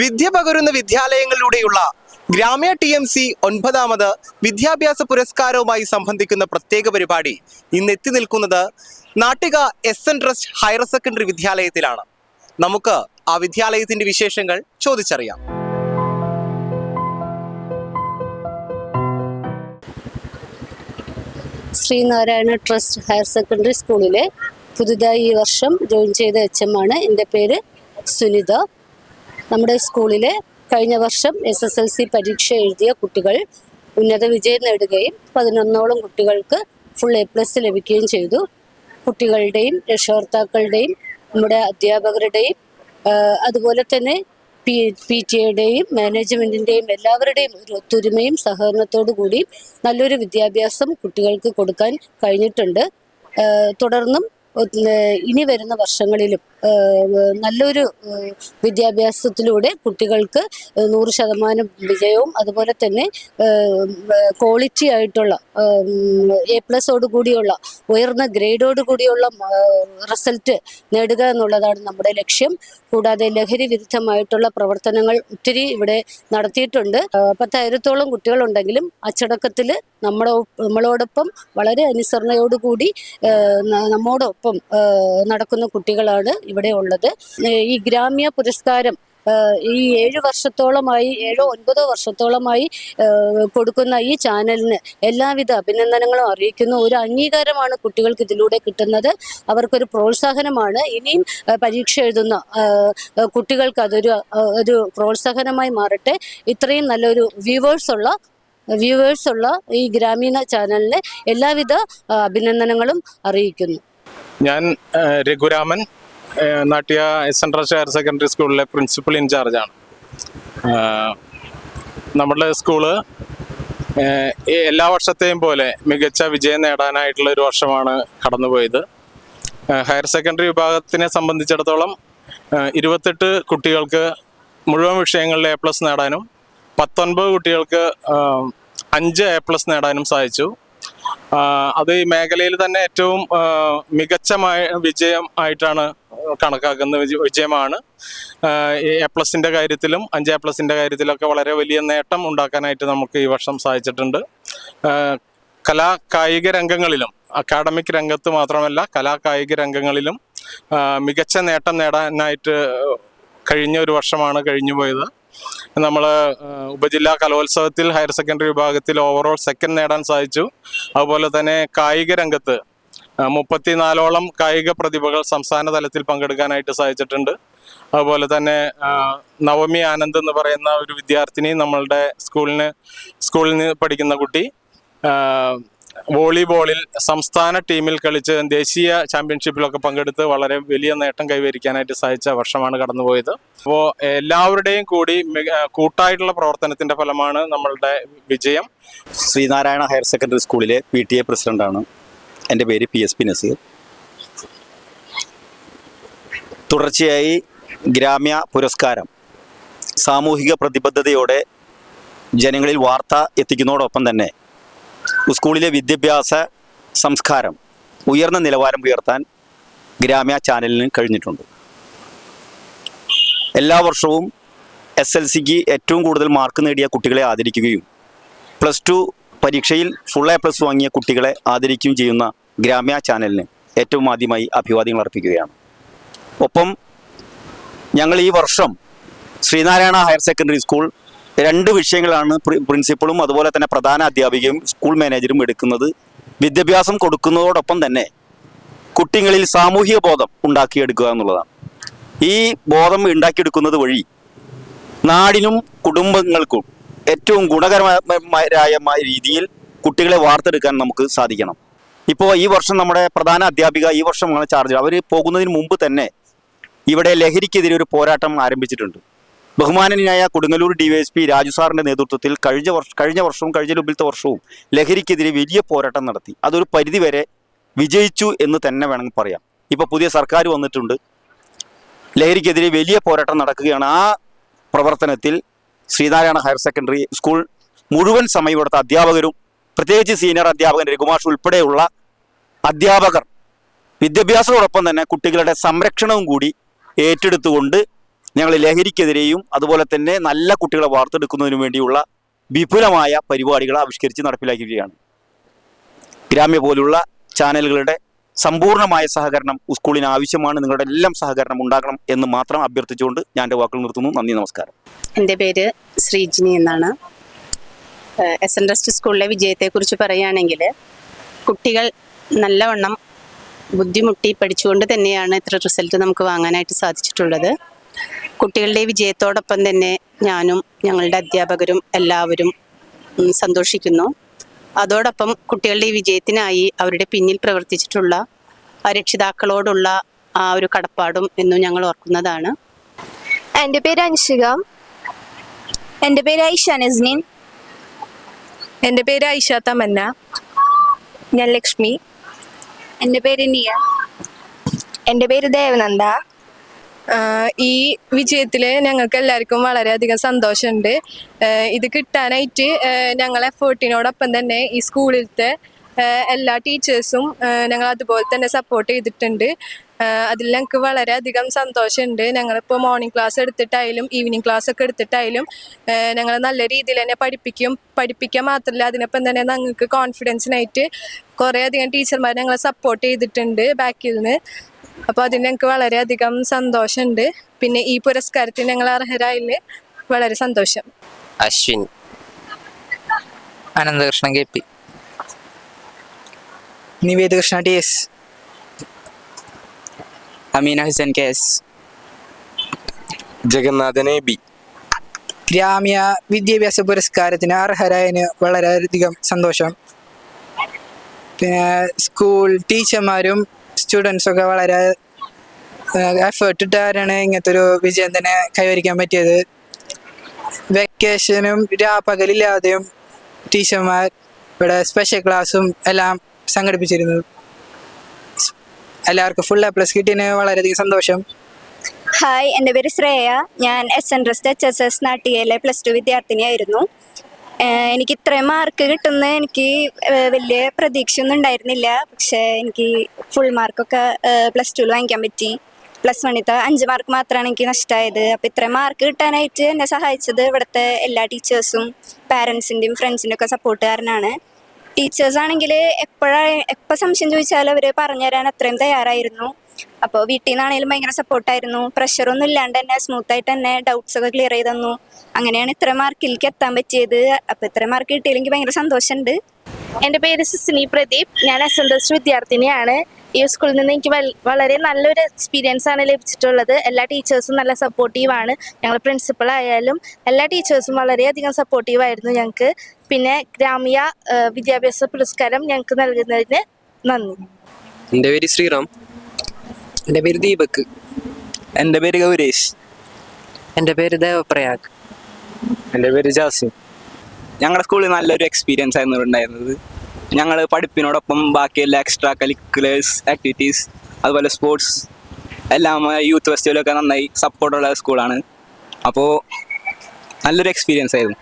വിദ്യ പകരുന്ന വിദ്യാലയങ്ങളിലൂടെയുള്ള ഗ്രാമ്യ TMC 9ാമത് വിദ്യാഭ്യാസ പുരസ്കാരവുമായി സംബന്ധിക്കുന്ന പ്രത്യേക പരിപാടി ഇന്ന് എത്തി നിൽക്കുന്നത് Nattika SN trust higher secondary വിദ്യാലയത്തിലാണ്. നമുക്ക് ആ വിദ്യാലയത്തിന്റെ വിശേഷങ്ങൾ ചോദിച്ചറിയാം. ശ്രീനാരായണ ട്രസ്റ്റ് ഹയർ സെക്കൻഡറി സ്കൂളിലെ പുതുതായി ഈ വർഷം ജോയിൻ ചെയ്ത HM ആണ്. എൻ്റെ പേര് സുനിത. നമ്മുടെ സ്കൂളിലെ കഴിഞ്ഞ വർഷം SSLC പരീക്ഷ എഴുതിയ കുട്ടികൾ ഉന്നത വിജയം നേടുകയും 11ഓളം കുട്ടികൾക്ക് ഫുൾ A+ ലഭിക്കുകയും ചെയ്തു. കുട്ടികളുടെയും രക്ഷകർത്താക്കളുടെയും നമ്മുടെ അധ്യാപകരുടെയും അതുപോലെ തന്നെ PTA മാനേജ്മെൻറ്റിൻ്റെയും എല്ലാവരുടെയും ഒരു ഒത്തൊരുമയും സഹകരണത്തോടു കൂടി നല്ലൊരു വിദ്യാഭ്യാസം കുട്ടികൾക്ക് കൊടുക്കാൻ കഴിഞ്ഞിട്ടുണ്ട്. തുടർന്നും ഇനി വരുന്ന വർഷങ്ങളിലും നല്ലൊരു വിദ്യാഭ്യാസത്തിലൂടെ കുട്ടികൾക്ക് 100% വിജയവും അതുപോലെ തന്നെ ക്വാളിറ്റി ആയിട്ടുള്ള A+ കൂടിയുള്ള ഉയർന്ന ഗ്രേഡോട് കൂടിയുള്ള റിസൾട്ട് നേടുക എന്നുള്ളതാണ് നമ്മുടെ ലക്ഷ്യം. കൂടാതെ ലഹരി വിരുദ്ധമായിട്ടുള്ള പ്രവർത്തനങ്ങൾ ഒത്തിരി ഇവിടെ നടത്തിയിട്ടുണ്ട്. 10,000-ഓളം കുട്ടികളുണ്ടെങ്കിലും അച്ചടക്കത്തിൽ നമ്മളോടൊപ്പം വളരെ അനുസരണയോടുകൂടി നമ്മോടൊപ്പം നടക്കുന്ന കുട്ടികളാണ് ഇവിടെ ഉള്ളത്. ഈ ഗ്രാമ്യ പുരസ്കാരം ഈ 7 വർഷത്തോളമായി 8-9 വർഷത്തോളമായി കൊടുക്കുന്ന ഈ ചാനലിന് എല്ലാവിധ അഭിനന്ദനങ്ങളും അറിയിക്കുന്നു. ഒരു അംഗീകാരമാണ് കുട്ടികൾക്ക് ഇതിലൂടെ കിട്ടുന്നത്. അവർക്കൊരു പ്രോത്സാഹനമാണ്. ഇനിയും പരീക്ഷ എഴുതുന്ന കുട്ടികൾക്ക് ഒരു പ്രോത്സാഹനമായി മാറട്ടെ. ഇത്രയും നല്ലൊരു വ്യൂവേഴ്സ് ഉള്ള ഈ ഗ്രാമീണ ചാനലിന് എല്ലാവിധ അഭിനന്ദനങ്ങളും അറിയിക്കുന്നു. ഞാൻ Raghuraman, Nattika SN trust higher secondary സ്കൂളിലെ പ്രിൻസിപ്പൽ ഇൻചാർജാണ്. നമ്മുടെ സ്കൂള് എല്ലാ വർഷത്തെയും പോലെ മികച്ച വിജയം നേടാനായിട്ടുള്ള ഒരു വർഷമാണ് കടന്നുപോയത്. ഹയർ സെക്കൻഡറി വിഭാഗത്തിനെ സംബന്ധിച്ചിടത്തോളം 28 കുട്ടികൾക്ക് മുഴുവൻ വിഷയങ്ങളിൽ A+ നേടാനും 19 കുട്ടികൾക്ക് 5 A+ നേടാനും സാധിച്ചു. അത് ഈ മേഖലയിൽ തന്നെ ഏറ്റവും മികച്ചമായ വിജയം ആയിട്ടാണ് കണക്കാക്കുന്ന വിജയമാണ്. A+ന്റെ കാര്യത്തിലും 5 A+ന്റെ കാര്യത്തിലൊക്കെ വളരെ വലിയ നേട്ടം ഉണ്ടാക്കാനായിട്ട് നമുക്ക് ഈ വർഷം സാധിച്ചിട്ടുണ്ട്. കലാകായിക രംഗങ്ങളിലും അക്കാഡമിക് രംഗത്ത് മാത്രമല്ല കലാകായിക രംഗങ്ങളിലും മികച്ച നേട്ടം നേടാനായിട്ട് കഴിഞ്ഞ ഒരു വർഷമാണ് കഴിഞ്ഞു പോയത്. നമ്മൾ ഉപജില്ലാ കലോത്സവത്തിൽ ഹയർ സെക്കൻഡറി വിഭാഗത്തിൽ ഓവറോൾ സെക്കൻഡ് നേടാൻ സാധിച്ചു. അതുപോലെ തന്നെ കായിക രംഗത്ത് 34ഓളം കായിക പ്രതിഭകൾ സംസ്ഥാന തലത്തിൽ പങ്കെടുക്കാനായിട്ട് സാധിച്ചിട്ടുണ്ട്. അതുപോലെ തന്നെ നവമി ആനന്ദ് എന്ന് പറയുന്ന ഒരു വിദ്യാർത്ഥിനി നമ്മളുടെ സ്കൂളിൽ നിന്ന് പഠിക്കുന്ന കുട്ടി വോളിബോളിൽ സംസ്ഥാന ടീമിൽ കളിച്ച് ദേശീയ ചാമ്പ്യൻഷിപ്പിലൊക്കെ പങ്കെടുത്ത് വളരെ വലിയ നേട്ടം കൈവരിക്കാനായിട്ട് സാധിച്ച വർഷമാണ് കടന്നുപോയത്. അപ്പോൾ എല്ലാവരുടെയും കൂടി കൂട്ടായിട്ടുള്ള പ്രവർത്തനത്തിന്റെ ഫലമാണ് നമ്മളുടെ വിജയം. ശ്രീനാരായണ ഹയർ സെക്കൻഡറി സ്കൂളിലെ PTA പ്രസിഡന്റാണ്. എൻ്റെ പേര് PSP നസീർ. തുടർച്ചയായി ഗ്രാമ്യ പുരസ്കാരം സാമൂഹിക പ്രതിബദ്ധതയോടെ ജനങ്ങളിൽ വാർത്ത എത്തിക്കുന്നതോടൊപ്പം തന്നെ സ്കൂളിലെ വിദ്യാഭ്യാസ സംസ്കാരം ഉയർന്ന നിലവാരം ഉയർത്താൻ ഗ്രാമ്യ ചാനലിന് കഴിഞ്ഞിട്ടുണ്ട്. എല്ലാ വർഷവും SSLCക്ക് ഏറ്റവും കൂടുതൽ മാർക്ക് നേടിയ കുട്ടികളെ ആദരിക്കുകയും +2 പരീക്ഷയിൽ ഫുൾ A+ വാങ്ങിയ കുട്ടികളെ ആദരിക്കുകയും ചെയ്യുന്ന ഗ്രാമ്യ ചാനലിന് ഏറ്റവും ആദ്യമായി അഭിവാദ്യങ്ങൾ അർപ്പിക്കുകയാണ്. ഒപ്പം ഞങ്ങൾ ഈ വർഷം ശ്രീനാരായണ ഹയർ സെക്കൻഡറി സ്കൂൾ 2 വിഷയങ്ങളാണ് പ്രിൻസിപ്പളും അതുപോലെ തന്നെ പ്രധാന അധ്യാപികയും സ്കൂൾ മാനേജരും എടുക്കുന്നത്. വിദ്യാഭ്യാസം കൊടുക്കുന്നതോടൊപ്പം തന്നെ കുട്ടികളിൽ സാമൂഹിക ബോധം ഉണ്ടാക്കിയെടുക്കുക എന്നുള്ളതാണ്. ഈ ബോധം ഉണ്ടാക്കിയെടുക്കുന്നത് വഴി നാടിനും കുടുംബങ്ങൾക്കും ഏറ്റവും ഗുണകരമായ രീതിയിൽ കുട്ടികളെ വാർത്തെടുക്കാൻ നമുക്ക് സാധിക്കണം. ഇപ്പോൾ ഈ വർഷം നമ്മുടെ പ്രധാന അധ്യാപിക ഈ വർഷമാണ് ചാർജ്. അവർ പോകുന്നതിന് മുമ്പ് തന്നെ ഇവിടെ ലഹരിക്കെതിരെ ഒരു പോരാട്ടം ആരംഭിച്ചിട്ടുണ്ട്. ബഹുമാനനായ കൊടുങ്ങല്ലൂർ DYSP രാജു സാറിൻ്റെ നേതൃത്വത്തിൽ കഴിഞ്ഞ വർഷവും കഴിഞ്ഞ മുമ്പിലത്തെ വർഷവും ലഹരിക്കെതിരെ വലിയ പോരാട്ടം നടത്തി. അതൊരു പരിധിവരെ വിജയിച്ചു എന്ന് തന്നെ വേണമെങ്കിൽ പറയാം. ഇപ്പോൾ പുതിയ സർക്കാർ വന്നിട്ടുണ്ട്. ലഹരിക്കെതിരെ വലിയ പോരാട്ടം നടക്കുകയാണ്. ആ പ്രവർത്തനത്തിൽ ശ്രീനാരായണ ഹയർ സെക്കൻഡറി സ്കൂൾ മുഴുവൻ സമയം ഇവിടുത്തെ അധ്യാപകരും പ്രത്യേകിച്ച് സീനിയർ അധ്യാപകൻ രഘുമാഷ് ഉൾപ്പെടെയുള്ള അധ്യാപകർ വിദ്യാഭ്യാസത്തോടൊപ്പം തന്നെ കുട്ടികളുടെ സംരക്ഷണവും കൂടി ഏറ്റെടുത്തുകൊണ്ട് ഞങ്ങൾ ലഹരിക്കെതിരെയും അതുപോലെ തന്നെ നല്ല കുട്ടികളെ വാർത്തെടുക്കുന്നതിനു വേണ്ടിയുള്ള വിപുലമായ പരിപാടികൾ ആവിഷ്കരിച്ച് നടപ്പിലാക്കുകയാണ്. ഗ്രാമ്യ പോലുള്ള ചാനലുകളുടെ സമ്പൂർണ്ണമായ സഹകരണം സ്കൂളിന് ആവശ്യമാണ്. നിങ്ങളുടെ എല്ലാം സഹകരണം ഉണ്ടാകണം എന്ന് മാത്രം അഭ്യർത്ഥിച്ചുകൊണ്ട് ഞാൻ എൻ്റെ വാക്കുകൾ നിർത്തുന്നു. നന്ദി, നമസ്കാരം. എൻ്റെ പേര് ശ്രീജിനി എന്നാണ്. SN സ്കൂളിലെ വിജയത്തെക്കുറിച്ച് പറയുകയാണെങ്കിൽ, കുട്ടികൾ നല്ലവണ്ണം ബുദ്ധിമുട്ടി പഠിച്ചുകൊണ്ട് തന്നെയാണ് ഇത്ര റിസൾട്ട് നമുക്ക് വാങ്ങാനായിട്ട് സാധിച്ചിട്ടുള്ളത്. കുട്ടികളുടെ വിജയത്തോടൊപ്പം തന്നെ ഞാനും ഞങ്ങളുടെ അധ്യാപകരും എല്ലാവരും സന്തോഷിക്കുന്നു. അതോടൊപ്പം കുട്ടികളുടെ വിജയത്തിനായി അവരുടെ പിന്നിൽ പ്രവർത്തിച്ചിട്ടുള്ള രക്ഷിതാക്കളോടുള്ള ആ ഒരു കടപ്പാടും എന്നും ഞങ്ങൾ ഓർക്കുന്നതാണ്. എൻ്റെ പേര് അൻഷിക. എൻ്റെ പേര് ഐഷ നസ്നീൻ. എൻ്റെ പേര് ഐഷ തമന്ന. ഞാൻ ലക്ഷ്മി. എൻ്റെ പേര് നിയ. എൻ്റെ പേര് ദേവനന്ദ. ഈ വിജയത്തിൽ ഞങ്ങൾക്ക് എല്ലാവർക്കും വളരെയധികം സന്തോഷമുണ്ട്. ഇത് കിട്ടാനായിട്ട് ഞങ്ങൾ എഫേർട്ടിനോടൊപ്പം തന്നെ ഈ സ്കൂളിലത്തെ എല്ലാ ടീച്ചേഴ്സും ഞങ്ങൾ അതുപോലെ തന്നെ സപ്പോർട്ട് ചെയ്തിട്ടുണ്ട്. അതിൽ ഞങ്ങൾക്ക് വളരെയധികം സന്തോഷമുണ്ട്. ഞങ്ങളിപ്പോൾ മോർണിംഗ് ക്ലാസ് എടുത്തിട്ടായാലും ഈവനിങ് ക്ലാസ് ഒക്കെ എടുത്തിട്ടായാലും ഞങ്ങൾ നല്ല രീതിയിൽ തന്നെ പഠിപ്പിക്കാൻ മാത്രമല്ല, അതിനൊപ്പം തന്നെ ഞങ്ങൾക്ക് കോൺഫിഡൻസിനായിട്ട് കുറേ അധികം ടീച്ചർമാർ ഞങ്ങളെ സപ്പോർട്ട് ചെയ്തിട്ടുണ്ട് ബാക്കിൽ നിന്ന്. അപ്പോൾ അതിന് ഞങ്ങൾക്ക് വളരെയധികം സന്തോഷമുണ്ട്. പിന്നെ ഈ പുരസ്കാരത്തിന് ഞങ്ങൾ അർഹരായതിൽ വളരെ സന്തോഷം. Ashwin. Ananthakrishnan KP. നിവേദകൃഷ്ണ TS. Ameena Hussain KS. Jagannathan AB. ഗ്രാമ്യ വിദ്യാഭ്യാസ പുരസ്കാരത്തിന് അർഹരായതിന് വളരെയധികം സന്തോഷം. പിന്നെ സ്കൂൾ ടീച്ചർമാരും സ്റ്റുഡൻസൊക്കെ വളരെ എഫേർട്ട് ഇട്ടാണ് ഇങ്ങനത്തെ ഒരു വിജയം തന്നെ കൈവരിക്കാൻ പറ്റിയത്. വെക്കേഷനും പകലില്ലാതെയും ടീച്ചർമാർ ഇവിടെ സ്പെഷ്യൽ ക്ലാസ്സും എല്ലാം സംഘടിപ്പിച്ചിരുന്നു. എല്ലാവർക്കും ഫുൾ A+ കിട്ടിയതിന് വളരെയധികം സന്തോഷം. ഹായ്, എൻ്റെ പേര് ശ്രേയ. ഞാൻ SN HSS നാട്ടികയിലെ +2 വിദ്യാർത്ഥിനിയായിരുന്നു. എനിക്ക് ഇത്രയും മാർക്ക് കിട്ടുന്ന എനിക്ക് വലിയ പ്രതീക്ഷയൊന്നും ഉണ്ടായിരുന്നില്ല. പക്ഷേ എനിക്ക് ഫുൾ മാർക്കൊക്കെ +2 വാങ്ങിക്കാൻ പറ്റി. +1 5 മാർക്ക് മാത്രമാണ് എനിക്ക് നഷ്ടമായത്. അപ്പോൾ ഇത്രയും മാർക്ക് കിട്ടാനായിട്ട് എന്നെ സഹായിച്ചത് ഇവിടുത്തെ എല്ലാ ടീച്ചേഴ്സും പാരൻസിൻ്റെയും ഫ്രണ്ട്സിൻ്റെ ഒക്കെ സപ്പോർട്ട് കാരനാണ്. ടീച്ചേഴ്സാണെങ്കിൽ എപ്പോൾ സംശയം ചോദിച്ചാലും അവർ പറഞ്ഞുതരാൻ അത്രയും തയ്യാറായിരുന്നു. അപ്പോൾ വീട്ടിൽ നിന്നാണെങ്കിലും ഭയങ്കര സപ്പോർട്ടായിരുന്നു. പ്രഷറൊന്നും ഇല്ലാണ്ട് തന്നെ സ്മൂത്തായിട്ട് തന്നെ ഡൗട്ട്സൊക്കെ ക്ലിയർ ചെയ്ത് തന്നു. അങ്ങനെയാണ് ഇത്ര മാർക്കിലേക്ക് എത്താൻ പറ്റിയത്. അപ്പോൾ ഇത്ര മാർക്ക് കിട്ടിയതിൽ എനിക്ക് ഭയങ്കര സന്തോഷമുണ്ട്. എൻ്റെ പേര് സിസ്നി പ്രദീപ്. ഞാൻ SN വിദ്യാർത്ഥിനിയാണ്. ഈ സ്കൂളിൽ നിന്ന് എനിക്ക് വളരെ നല്ലൊരു എക്സ്പീരിയൻസ് ആണ് ലഭിച്ചിട്ടുള്ളത്. എല്ലാ ടീച്ചേഴ്സും നല്ല സപ്പോർട്ടീവാണ്. ഞങ്ങൾ പ്രിൻസിപ്പൾ ആയാലും എല്ലാ ടീച്ചേഴ്സും വളരെയധികം സപ്പോർട്ടീവായിരുന്നു ഞങ്ങൾക്ക്. പിന്നെ ഗ്രാമീയ വിദ്യാഭ്യാസ പുരസ്കാരം ഞങ്ങൾക്ക് നൽകുന്നതിന് നന്ദി. എൻ്റെ പേര് ശ്രീറാം. എൻ്റെ പേര് ദീപക്. എൻ്റെ പേര് ഗൗരേഷ്. എൻ്റെ പേര് ദേവപ്രയാഗ്. എൻ്റെ പേര് ജാസിം. ഞങ്ങളുടെ സ്കൂളിൽ നല്ലൊരു എക്സ്പീരിയൻസ് ആയിരുന്നു ഉണ്ടായിരുന്നത്. ഞങ്ങൾ പഠിപ്പിനോടൊപ്പം ബാക്കി എല്ലാ എക്സ്ട്രാ കരിക്കുലേഴ്സ് ആക്ടിവിറ്റീസ് അതുപോലെ സ്പോർട്സ് എല്ലാം യൂത്ത് ഫെസ്റ്റിവലൊക്കെ നന്നായി സപ്പോർട്ടുള്ള സ്കൂളാണ്. അപ്പോൾ നല്ലൊരു എക്സ്പീരിയൻസ് ആയിരുന്നു.